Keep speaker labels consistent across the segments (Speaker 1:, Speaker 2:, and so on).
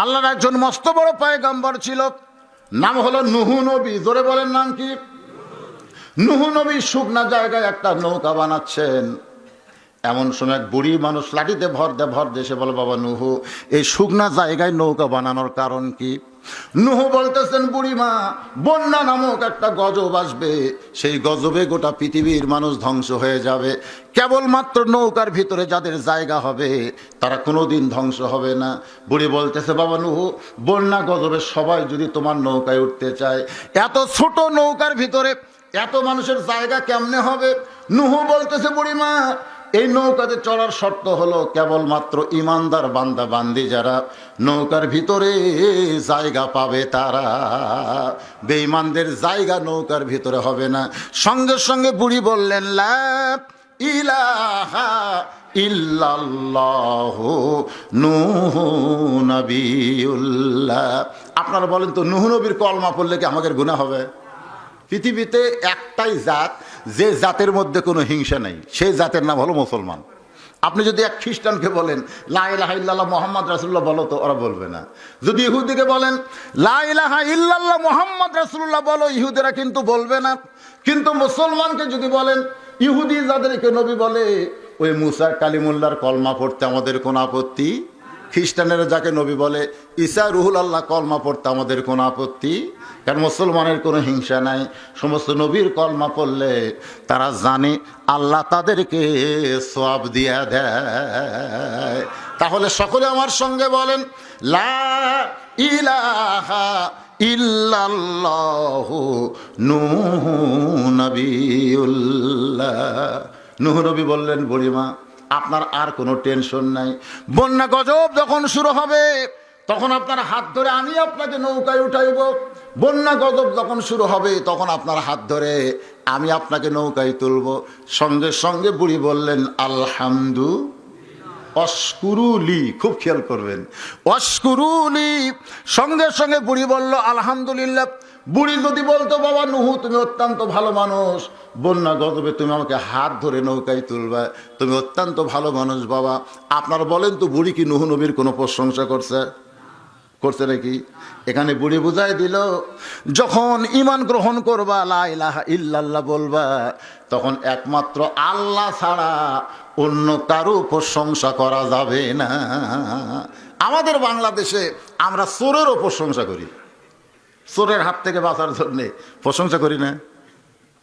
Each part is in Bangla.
Speaker 1: আল্লাহর একজন মস্ত বড় পয়গম্বর ছিল, নাম হলো নূহ নবী। জোরে বলেন নাম কি? নূহ নবী শুকনা জায়গায় একটা নৌকা বানাচ্ছেন। এমন সময় এক বুড়ি মানুষ লাঠিতে ভর দেশে বলে, বাবা নূহ, এই শুকনা জায়গায় নৌকা বানানোর কারণ কি? নূহ বলতেছেন, বুড়িমা, বন্যা নামক একটা গজব আসবে, সেই গজবে গোটা পৃথিবীর মানুষ ধ্বংস হয়ে যাবে। কেবলমাত্র নৌকার ভিতরে যাদের জায়গা হবে তারা কোনোদিন ধ্বংস হবে না। বুড়ি বলতেছে, বাবা নূহ, বন্যা গজবে সবাই যদি তোমার নৌকায় উঠতে চায়, এত ছোট নৌকার ভিতরে এত মানুষের জায়গা কেমনে হবে? নূহ বলতেছে, বুড়িমা, এই নৌকাতে চড়ার শর্ত হলো কেবলমাত্র ইমানদার বান্দা বান্দি যারা নৌকার ভিতরে জায়গা পাবে তারা, বেঈমানদের জায়গা নৌকার ভিতরে হবে না। সঙ্গে সঙ্গে বুড়ি বললেন, লা ইলাহা ইল্লাল্লাহু নূহ নবিয়ুল্লাহ। আপনারা বলেন তো, নূহ নবীর কলমা পড়লে কি আমাদের গুনাহ হবে? পৃথিবীতে একটাই জাত, যে জাতের মধ্যে কোনো হিংসা নেই, সেই জাতের নাম হলো মুসলমান। আপনি যদি এক খ্রিস্টানকে বলেন লা ইলাহা ইল্লাল্লাহ মুহাম্মদ রাসূলুল্লাহ বলো, তো ওরা বলবে না। যদি ইহুদিকে বলেন লা ইলাহা ইল্লাল্লাহ মুহাম্মদ রাসূলুল্লাহ বলো, ইহুদিরা কিন্তু বলবে না। কিন্তু মুসলমানকে যদি বলেন, ইহুদি যাদেরকে নবী বলে, ওই মুসা কালিমুল্লাহর কলমা পড়তে আমাদের কোনো আপত্তি, খ্রিস্টানেরা যাকে নবী বলে, ঈসা রুহুল আল্লাহ কলমা পড়তে আমাদের কোনো আপত্তি, কারণ মুসলমানের কোনো হিংসা নাই। সমস্ত নবীর কলমা পড়লে তারা জানে আল্লাহ তাদেরকে সওয়াব দিয়া দেয়। তাহলে সকলে আমার সঙ্গে বলেন, লা ইলাহা ইল্লাল্লাহু নূহ নবিয়ুল্লাহ। নূহ নবী বললেন, বুড়িমা, আপনার আর কোনো টেনশন নাই। বন্যা গজব যখন শুরু হবে তখন আপনার হাত ধরে আমি আপনাকে নৌকায় উঠাইব। বন্যা গজব যখন শুরু হবে তখন আপনার হাত ধরে আমি আপনাকে নৌকায় তুলব। সঙ্গে সঙ্গে বুড়ি বললেন, আলহামদু অশকুরুলি। খুব খেয়াল করবেন, অশকুরুলি। সঙ্গে সঙ্গে বুড়ি বলল, আলহামদুলিল্লাহ। বুড়ি যদি বলতো, বাবা নূহ, তুমি অত্যন্ত ভালো মানুষ, বন্যা গজবে তুমি আমাকে হাত ধরে নৌকায় তুলবা, তুমি অত্যন্ত ভালো মানুষ বাবা। আপনারা বলেন তো, বুড়ি কি নূহ নবীর কোনো প্রশংসা করছে? করছে নাকি? এখানে বুড়ি বুঝাই দিল, যখন ঈমান গ্রহণ করবা, লা ইলাহা ইল্লাল্লাহ বলবা, তখন একমাত্র আল্লাহ ছাড়া অন্য কারো প্রশংসা করা যাবে না। আমাদের বাংলাদেশে আমরা চোরেরও প্রশংসা করি, চোরের হাত থেকে বাঁচার জন্যে প্রশংসা করি না?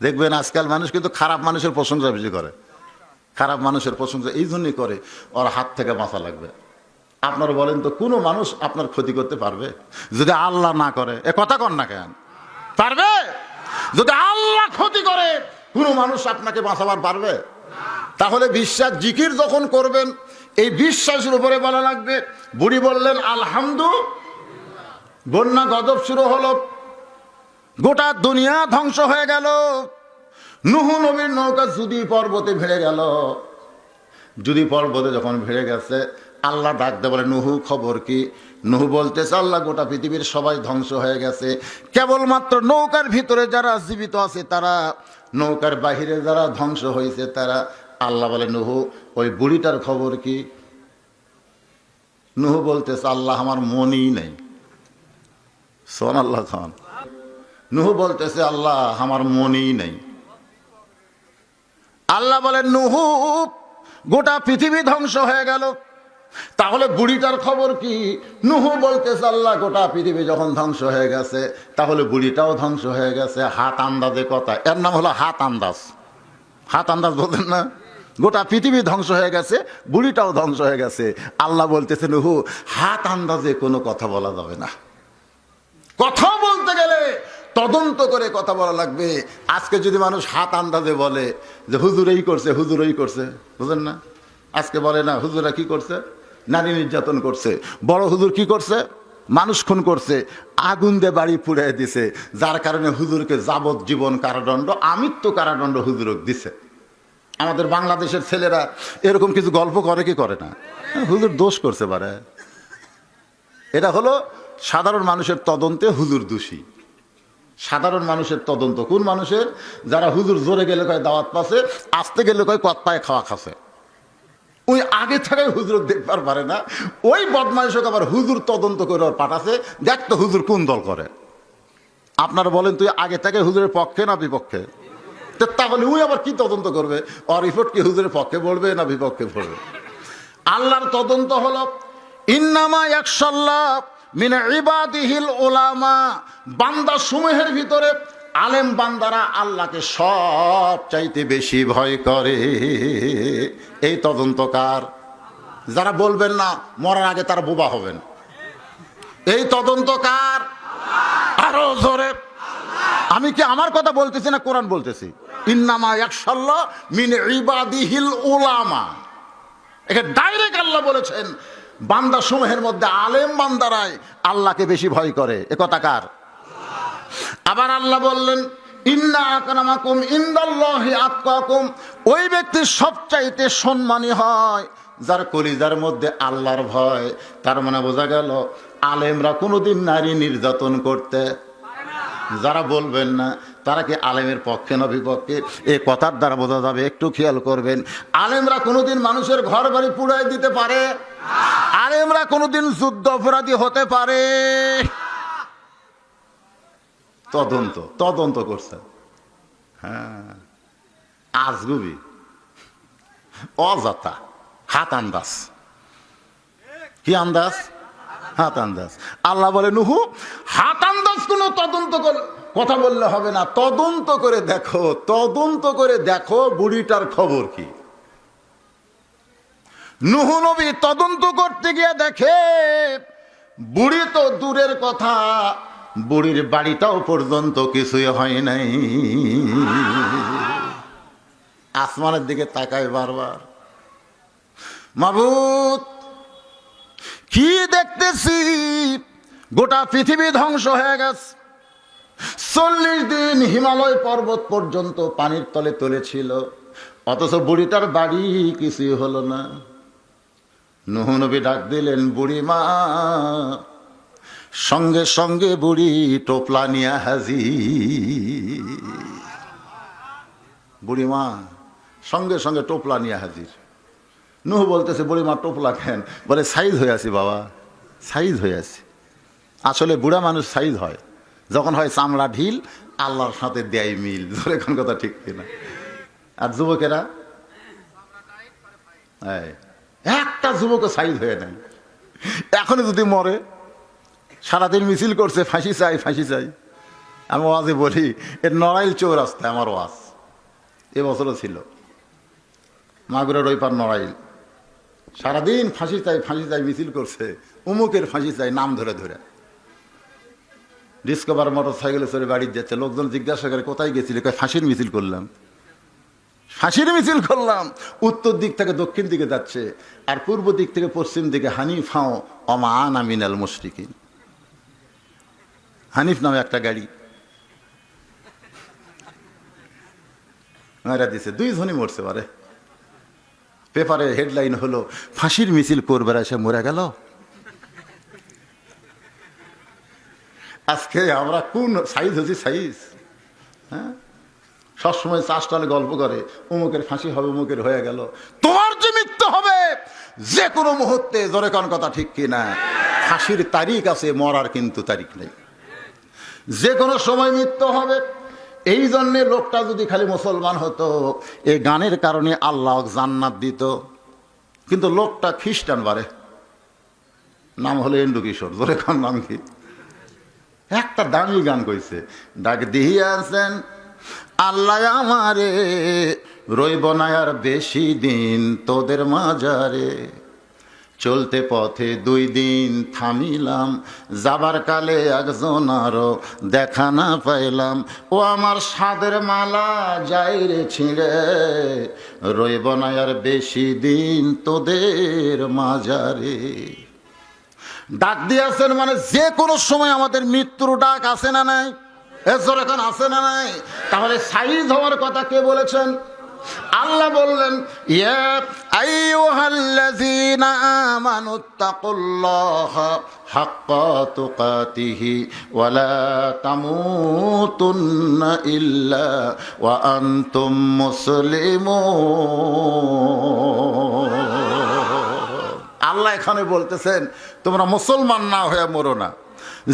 Speaker 1: দেখবেন আজকাল মানুষ কিন্তু খারাপ মানুষের প্রশংসা বেশি করে। খারাপ মানুষের প্রশংসা এই জন্যই করে, ওর হাত থেকে বাঁচা লাগবে। আপনারা বলেন তো, কোনো মানুষ আপনার ক্ষতি করতে পারবে যদি আল্লাহ না করে? এ কথা কন না কেন? পারবে? যদি আল্লাহ ক্ষতি করে, কোনো মানুষ আপনাকে বাঁচাবার পারবে? তাহলে বিশ্বাস, জিকির যখন করবেন, এই বিশ্বাসের উপরে বলা লাগবে। বুড়ি বললেন, আলহামদু। বন্যা গজব শুরু হলো, গোটা দুনিয়া ধ্বংস হয়ে গেল। নূহ নবীর নৌকা জুদি পর্বতে ভিড়ে গেল। জুদি পর্বতে যখন ভিড়ে গেছে, আল্লাহ ডাকতে বলে, নূহ, খবর কি? নূহ বলতেছে, আল্লাহ, গোটা পৃথিবীর সবাই ধ্বংস হয়ে গেছে, কেবলমাত্র নৌকার ভিতরে যারা জীবিত আছে তারা, নৌকার বাহিরে যারা ধ্বংস হয়েছে তারা। আল্লাহ বলে, নূহ, ওই বুড়িটার খবর কি? নূহ বলতেছে, আল্লাহ, আমার মনই নেই। সোন আল্লাহ খান। নূহ বলতেছে, আল্লাহ, আমার মনই নেই। আল্লাহ বলেন, নূহ, গোটা পৃথিবী ধ্বংস হয়ে গেল, তাহলে বুড়িটার খবর কি? নূহ বলতেছে, আল্লাহ, গোটা পৃথিবী যখন ধ্বংস হয়ে গেছে, তাহলে বুড়িটাও ধ্বংস হয়ে গেছে। হাত আন্দাজে কথা, এর নাম হলো হাত আন্দাজ। হাত আন্দাজ বলতেন না? গোটা পৃথিবী ধ্বংস হয়ে গেছে, বুড়িটাও ধ্বংস হয়ে গেছে। আল্লাহ বলতেছে, নূহ, হাত আন্দাজে কোনো কথা বলা যাবে না। কথা বলতে গেলে তদন্ত করে কথা বলা লাগবে। আজকে যদি মানুষ হাত আন্দাজে বলে যে হুজুর এই করছে, হুজুর এই করছে, বুঝেন না? আজকে বলে না, হুজুরা কি করছে? নারী নির্যাতন করছে। বড় হুজুর কি করছে? মানুষ খুন করছে, আগুন দিয়ে বাড়ি পুড়িয়ে দিছে, যার কারণে হুজুরকে যাবজ্জীবন কারাদণ্ড, আমৃত্যু কারাদণ্ড হুজুরকে দিছে। আমাদের বাংলাদেশের ছেলেরা এরকম কিছু গল্প করে কি করে না? হুজুর দোষ করছে পারে। এটা হলো সাধারণ মানুষের তদন্তে হুজুর দোষী। সাধারণ মানুষের তদন্ত কোন মানুষের? যারা হুজুর জোরে গেলে কয় দাওয়াত পাচ্ছে, আসতে গেলে কয় কত পায়ে খাওয়া খাচ্ছে। ওই আগে থেকে হুজুর দেখবার পারে না, ওই বদমাইশকে আবার হুজুর তদন্ত করে ওর পাঠাছে, দেখ তো হুজুর কোন দল করে। আপনারা বলেন তুই আগে থেকে হুজুরের পক্ষে না বিপক্ষে? তাহলে ওই আবার কি তদন্ত করবে? ওর রিপোর্ট কি হুজুরের পক্ষে পড়বে না বিপক্ষে পড়বে? আল্লাহর তদন্ত হলো ইন্নামা ইয়াখশাল্লাহ মিন ইবাদিহিল উলামা, বান্দা সমূহের ভিতরে আলেম বান্দারা আল্লাহকে সব চাইতে বেশি ভয় করে। এই তদন্তকার যারা বলবেন না মরার আগে তারা বোবা হবেন, এই তদন্তকার। আরো জোরে, আমি কি আমার কথা বলতেছি না কোরআন বলতেছি? ইন্নামা ইয়াখশাল্লাহ মিন ইবাদিহিল উলামা, এখানে ডাইরেক্ট আল্লাহ বলেছেন বান্দা সমূহের মধ্যে আলেম বান্দারাই আল্লাহকে বেশি ভয় করে। এ কথা কার? আবার আল্লাহ বললেন ইন্না আকরামাকুম ইনদাল্লাহি আতকাকুম, ওই ব্যক্তি সবচাইতে সম্মানী হয় যার কলিজার মধ্যে আল্লাহর ভয়। তার মানে বোঝা গেল আলেমরা কোনোদিন নারী নির্যাতন করতে, যারা বলবেন না তারা কি আলেমের পক্ষে না বিপক্ষে? এই কথার দ্বারা বোঝা যাবে, একটু খেয়াল করবেন, আলেমরা কোনোদিন মানুষের ঘর বাড়ি পুড়াই দিতে পারে? আলেমরা কোনোদিন যুদ্ধ অপরাধী হতে পারে? তদন্ত করছে। হ্যাঁ, আজগুবি, অযথা, হাত আন্দাজ। কি আন্দাজ? হাত আন্দাজ। আল্লাহ বলে নুহু হাত আন্দাজ কোন তদন্ত কথা বললে হবে না, তদন্ত করে দেখো, তদন্ত করে দেখো বুড়িটার খবর কি। নুহু নবী তদন্ত করতে গিয়ে দেখে বুড়ি তো দূরের কথা, বুড়ির বাড়িটাও পর্যন্ত কিছুই হয় নাই। আসমানের দিকে তাকায় বারবার, মাবুদ কি দেখতেছি, গোটা পৃথিবী ধ্বংস হয়ে গেছে। 40 দিন হিমালয় পর্বত পর্যন্ত পানির তলে তুলেছিল, অথচ বুড়িটার বাড়ি কিছুই হলো না। নূহ নবী ডাক দিলেন বুড়ি মা, সঙ্গে সঙ্গে বুড়ি টোপলা নিয়ে হাজির। বুড়িমা সঙ্গে সঙ্গে টোপলা নিয়ে হাজির। নূহ বলতেছে বুড়িমা টোপলা কেন? বলে সাইজ হয়ে আছি বাবা, সাইজ হয়ে আছি। আসলে বুড়া মানুষ সাইজ হয় যখন হয় চামড়া ঢিল, আল্লাহর সাথে দেয় মিল। ধরে কোন কথা ঠিক কিনা? আর যুবকেরা একটা যুবকও সাইজ হয়ে নাই। এখনই যদি মরে, সারাদিন মিছিল করছে ফাঁসি চাই ফাঁসি চাই। আমি ওয়াজে বলি এর নড়াইল চৌরাস্তায় আমার ওয়াজ এবছরও ছিল, মাগুরার ওই পার নড়াইল। সারাদিন ফাঁসি চাই মিছিল করছে, উমুকের ফাঁসি চাই নাম ধরে ধরে। ডিসকভার মোটর সাইকেলে চড়ে বাড়ি যাচ্ছে, লোকজন জিজ্ঞাসা করে কোথায় গেছিল? ফাঁসির মিছিল করলাম, ফাঁসির মিছিল করলাম। উত্তর দিক থেকে দক্ষিণ দিকে যাচ্ছে, আর পূর্ব দিক থেকে পশ্চিম দিকে হানিফাও অমান আমিনাল মুশরিকিন। হানিফ নামে একটা গাড়ি মেরা দিছে, 2 জনই মরছে পারে। পেপারে হেডলাইন হলো ফাঁসির মিছিল করবে এসে মরে গেল। আজকে আমরা কোন সাইজ হচ্ছি? সাইজ, হ্যাঁ, সবসময় চাষটালে গল্প করে অমুকের ফাঁসি হবে, অমুকের হয়ে গেল। তোমার যে মৃত্যু হবে যে কোনো মুহূর্তে, জোরে কোন কথা ঠিক কিনা? ফাঁসির তারিখ আছে, মরার কিন্তু তারিখ নেই। যে কোনো সময় মৃত্যু হবে। এই জন্যে লোকটা যদি খালি মুসলমান হতো, এই গানের কারণে আল্লাহ জান্নাত দিত। কিন্তু লোকটা খ্রিস্টান বারে, নাম হলো এন্ডু কিশোর। জোরে কোন নাম কি? একটা দামি গান কইছে, ডাক দিয়াছেন আল্লাহ আমারে, রইব না আর বেশি দিন তোদের মাজারে। চলতে পথে 2 দিন থামিলাম, যাবার কালে একজন আরো দেখা না পাইলাম। ও আমার সাদের মালা যাই রে ছিঁড়ে, রইব না আর বেশি দিন তোদের মাজারে। ডাক দিয়েছেন মানে যে কোনো সময় আমাদের মৃত্যুর ডাক আছে না নাই? এজোর এখন আছে না নাই? তাহলে সাইজ হওয়ার কথা কে বলেছেন? আল্লাহ বললেন ইয়া আইয়ুহাল্লাযীনা আমানুত্তাকুল্লাহা হাক্কা তুকাতিহি ওয়া লা তামুতুন্না ইল্লা ওয়া আনতুম মুসলিমুন। এখানে বলতেছেন তোমরা মুসলমান না হয়ে মরো না,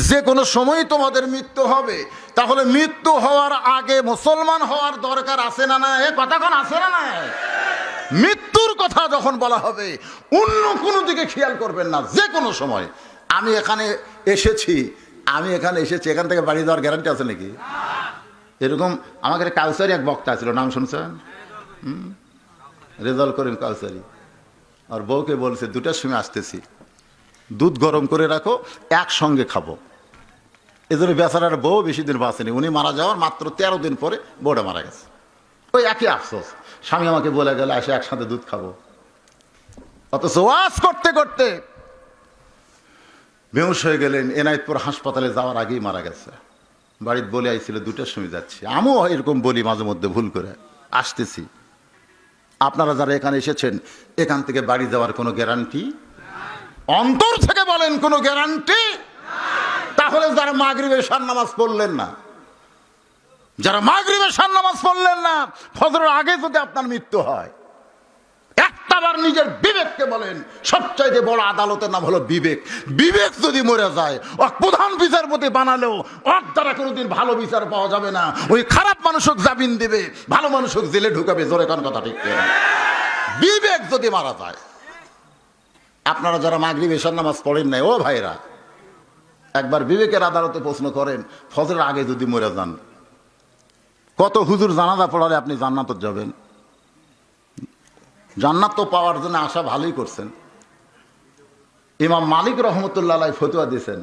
Speaker 1: যে কোনো সময় তোমাদের মৃত্যু হবে। তাহলে মৃত্যু হওয়ার আগে মুসলমান হওয়ার দরকার আছে না? না, এ কথাক্ষণ আছে না? না, মৃত্যুর কথা যখন বলা হবে অন্য কোনো দিকে খেয়াল করবেন না, যে কোনো সময়। আমি এখানে এসেছি, এখান থেকে বাড়ি যাওয়ার গ্যারান্টি আছে নাকি? এরকম আমাদের কাউসারি এক বক্তা ছিল, নাম শুনছেন? রেজাল্ট করিম কাউসারি। আর বউকে বলছে 2টার সময় আসতেছি, দুধ গরম করে রাখো, একসঙ্গে খাবো। এজন্য বেচারার বউ বেশি দিন বাঁচেনি, উনি মারা যাওয়ার মাত্র 13 দিন পরে বউটা মারা গেছে। ওই একই আফসোস, স্বামী আমাকে বলে গেল এসে একসাথে দুধ খাবো। অথচ ওয়াজ করতে করতে বেহুশ হয়ে গেলেন, এনায়েতপুর হাসপাতালে যাওয়ার আগেই মারা গেছে। বাড়িতে বলে আইছিল 2টার সময় যাচ্ছি। আমিও এরকম বলি মাঝে মধ্যে ভুল করে, আসতেছি। আপনারা যারা এখানে এসেছেন, এখান থেকে বাড়ি যাওয়ার কোনো গ্যারান্টি? অন্তর থেকে বলেন কোনো গ্যারান্টি? তাহলে যারা মাগরিব এশার নামাজ পড়লেন না, ফজরের আগে যদি আপনার মৃত্যু হয়, একটাবার নিজের বিবেককে বলেন, সবচাইতে বড় আদালতের নাম হলো বিবেক। বিবেক যদি মরে যায়, প্রধান বিচারপতি বানালেও ওর দ্বারা কোনোদিন ভালো বিচার পাওয়া যাবে না। ওই খারাপ মানুষক জামিন দেবে, ভালো মানুষক জেলে ঢুকাবে। জোরে কোন কথা ঠিক না? বিবেক যদি মারা যায়। আপনারা যারা মাগরিব এশার নামাজ পড়েন নাই, ও ভাইরা, একবার বিবেকের আদালতে প্রশ্ন করেন, ফজরের আগে যদি মরে যান, কত হুজুর জানাজা পড়ালে আপনি জান্নাতে যাবেন? জান্নাত তো পাওয়ার জন্য আশা ভালোই করছেন। ইমাম মালিক রহমতুল্লাহ আলাইহি ফতোয়া দিয়েছেন,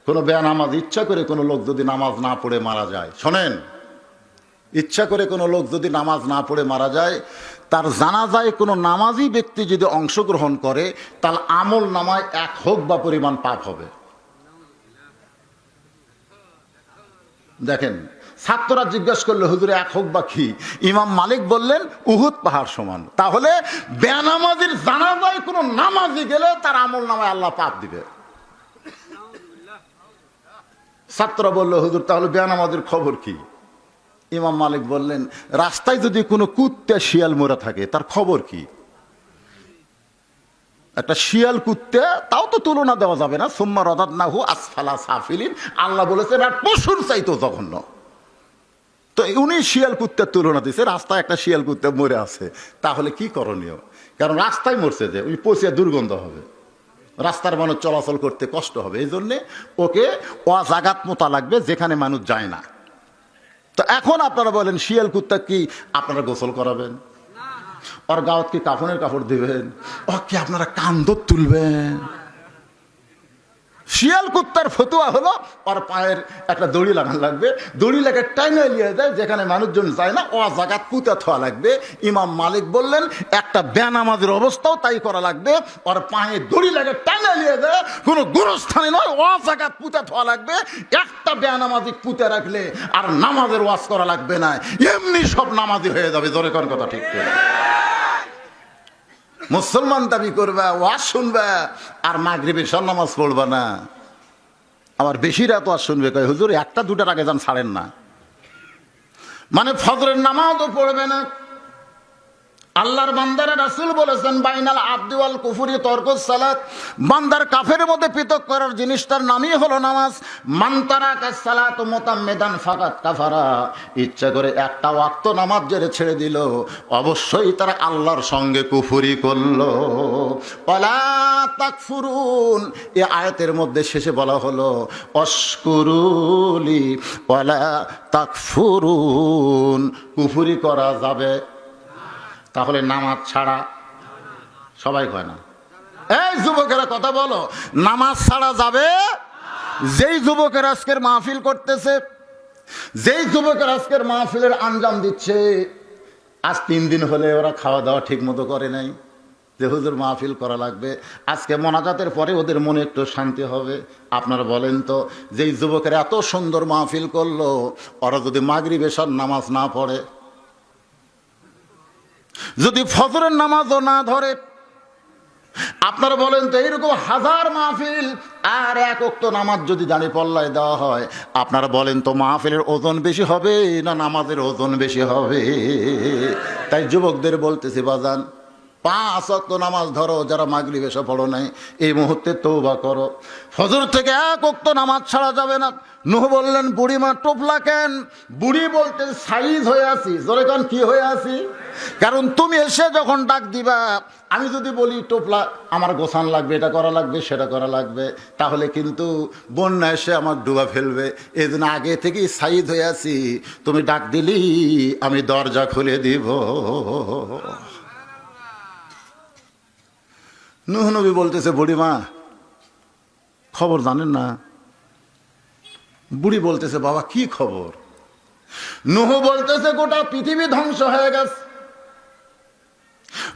Speaker 1: কোনো বেনামাজ ইচ্ছা করে কোনো লোক যদি নামাজ না পড়ে মারা যায়, শোনেন, ইচ্ছা করে কোনো লোক যদি নামাজ না পড়ে মারা যায়, তার জানাজায় কোনো নামাজি ব্যক্তি যদি অংশগ্রহণ করে, তার আমল নামায় 1 হুকবা পরিমাণ পাপ হবে। দেখেন, ছাত্ররা জিজ্ঞেস করলো হুজুর 1 হুকবা কি? ইমাম মালিক বললেন উহুদ পাহাড় সমান। তাহলে বেনামাজির জানাজায় কোনো নামাজি গেলে তার আমল নামায় আল্লাহ পাপ দিবে। ছাত্ররা বললো হুজুর তাহলে বেনামাজির খবর কি? ইমাম মালিক বললেন, রাস্তায় যদি কোনো কুত্তা শিয়াল মরে থাকে, তার খবর কি? একটা শিয়াল কুত্তে, তাও তো তুলনা দেওয়া যাবে না। সুম্মা রাদাদনাহু আসফালা সাফিলিন, আল্লাহ বলেছেন আর পশুর চাইতো জঘন্য। তো উনি শিয়াল কুত্তার তুলনা দিচ্ছে, রাস্তায় একটা শিয়াল কুত্তা মরে আছে, তাহলে কি করণীয়? কারণ রাস্তায় মরছে, যে ওই পচিয়া দুর্গন্ধ হবে, রাস্তার মানুষ চলাচল করতে কষ্ট হবে। এই জন্যে ওকে অজাগাত মোতা লাগবে, যেখানে মানুষ যায় না। তো এখন আপনারা বলেন, শিয়াল কুত্তা কি আপনারা গোসল করাবেন? ওর গাওয়াত কি কাফনের কাপড় দিবেন? ও কি আপনারা কান্দর তুলবেন? শিয়াল কুত্তার ফতুয়া হলো ওর পায়ের একটা দড়ি লাগানো লাগবে, দড়ি লাগে টাইনে নিয়ে যায়, যেখানে মানুষজন যায় না, ও জায়গা পুঁতে থোয়া লাগবে। ইমাম মালিক বললেন একটা বেনামাজের অবস্থাও তাই করা লাগবে, ওর পায়ে দড়ি লাগে টাইনে নিয়ে যায়, কোনো গুরুস্থানে নয়, ও জায়গা পুঁতে থোয়া লাগবে। একটা বেনামাজি পুঁতে রাখলে আর নামাজের ওয়াজ করা লাগবে না, এমনি সব নামাজি হয়ে যাবে। জোরে কোন কথা ঠিক করে? মুসলমান দাবি করবা, ওয়াজ শুনবা, আর মাগরিব এশার নামাজ পড়বা না। আবার বেশি রাত ওয়াজ শুনবে, কয় হুজুর 1টা 2টার আগে যান ছাড়েন না, মানে ফজরের নামাজও পড়বে না। আল্লাহর বান্দারা রাসূল বলেছেন, বাইনাল আবদি ওয়াল কুফরি তরকুস সালাত, বান্দার কাফের মধ্যে পৃথক করার জিনিসটার নামই হলো নামাজ। মান তারাকাস সালাত মুতাম্মিদান ফাকাত কাফারা, ইচ্ছা করে একটা ওয়াক্ত নামাজ যারা ছেড়ে দিল, অবশ্যই তারা আল্লাহর সঙ্গে কুফরি করলো। ওয়ালা তাকফুরুন, এই আয়াতের মধ্যে শেষে বলা হলো অশকুরুলি ওয়ালা তাকফুরুন, কুফরি করা যাবে। তাহলে নামাজ ছাড়া, সবাই কয় না, এই যুবকেরা কথা বলো, নামাজ ছাড়া যাবে? যেই যুবকের আজকের মাহফিল করতেছে, যেই যুবকের আজকের মাহফিলের আঞ্জাম দিচ্ছে, আজ 3 দিন হলে ওরা খাওয়া দাওয়া ঠিক মতো করে নাই, যে হুজুর মাহফিল করা লাগবে, আজকে মোনাজাতের পরে ওদের মনে একটু শান্তি হবে। আপনারা বলেন তো, যেই যুবকের এত সুন্দর মাহফিল করলো, ওরা যদি মাগরিব এশার নামাজ না পড়ে, যদি ফজরের নামাজও না ধরে, আপনারা বলেন তো এইরকম 1000 মাহফিল আর 1 ওয়াক্ত নামাজ যদি জানি পল্লায় দেওয়া হয়, আপনারা বলেন তো মাহফিলের ওজন বেশি হবে না নামাজের ওজন বেশি হবে? তাই যুবকদের বলতেছি, বাজান 5 ওয়াক্ত নামাজ ধরো, যারা মাগরিব এসে পড়ো নাই এই মুহূর্তে তওবা করো। ফজর থেকে 1 ওয়াক্ত নামাজ ছাড়া যাবে না। নূহ বললেন বুড়িমা টোপলা কেন? বুড়ি বলতে সাইজ হয়ে আছি। জোরে কান কি হয়ে আছি? কারণ তুমি এসে যখন ডাক দিবা, আমি যদি বলি টোপলা আমার গোছান লাগবে, এটা করা লাগবে, সেটা করা লাগবে, তাহলে কিন্তু বন্যা এসে আমার ডুবা ফেলবে। এই জন্য আগে থেকেই সাইজ হয়ে আছি, তুমি ডাক দিলি আমি দরজা খুলে দিব। নূহ নবী বলতেছে বুড়িমা খবর জানেন না? বুড়ি বলতেছে বাবা কি খবর? নূহ বলতেছে গোটা পৃথিবী ধ্বংস হয়ে গেছে,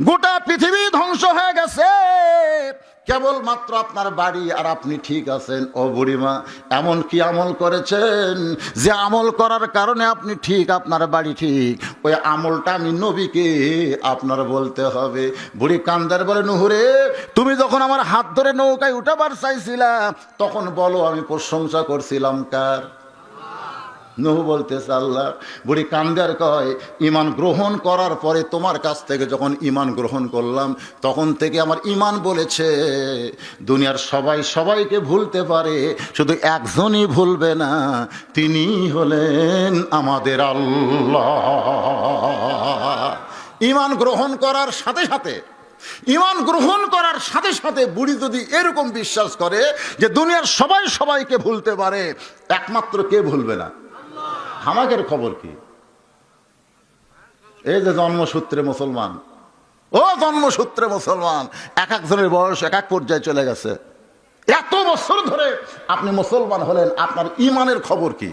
Speaker 1: গোটা পৃথিবী ধ্বংস হয়ে গেছে, কেবলমাত্র আপনার বাড়ি আর আপনি ঠিক আছেন। ও বুড়িমা এমন কি আমল করেছেন যে আমল করার কারণে আপনি ঠিক, আপনার বাড়ি ঠিক? ওই আমলটা আমি নবীকে আপনার বলতে হবে। বুড়ি কান্দার বলে নুহুরে তুমি যখন আমার হাত ধরে নৌকায় উঠাবার চাইছিলাম তখন বলো আমি প্রশংসা করছিলাম কার? নূহ বলতেছে আল্লাহ। বুড়ি কান্দার কয় ঈমান গ্রহণ করার পরে তোমার কাছ থেকে যখন ঈমান গ্রহণ করলাম তখন থেকে আমার ঈমান বলেছে দুনিয়ার সবাই সবাইকে ভুলতে পারে, শুধু একজনই ভুলবে না, তিনি হলেন আমাদের আল্লাহ। ঈমান গ্রহণ করার সাথে সাথে, ঈমান গ্রহণ করার সাথে সাথে বুড়ি যদি এরকম বিশ্বাস করে যে দুনিয়ার সবাই সবাইকে ভুলতে পারে, একমাত্র কে ভুলবে না? হামাকের খবর কি? এই যে জন্মসূত্রে মুসলমান, ও জন্মসূত্রে মুসলমান, এক একজনের বয়স এক এক পর্যায়ে চলে গেছে। এত বছর ধরে আপনি মুসলমান হলেন, আপনার ঈমানের খবর কি?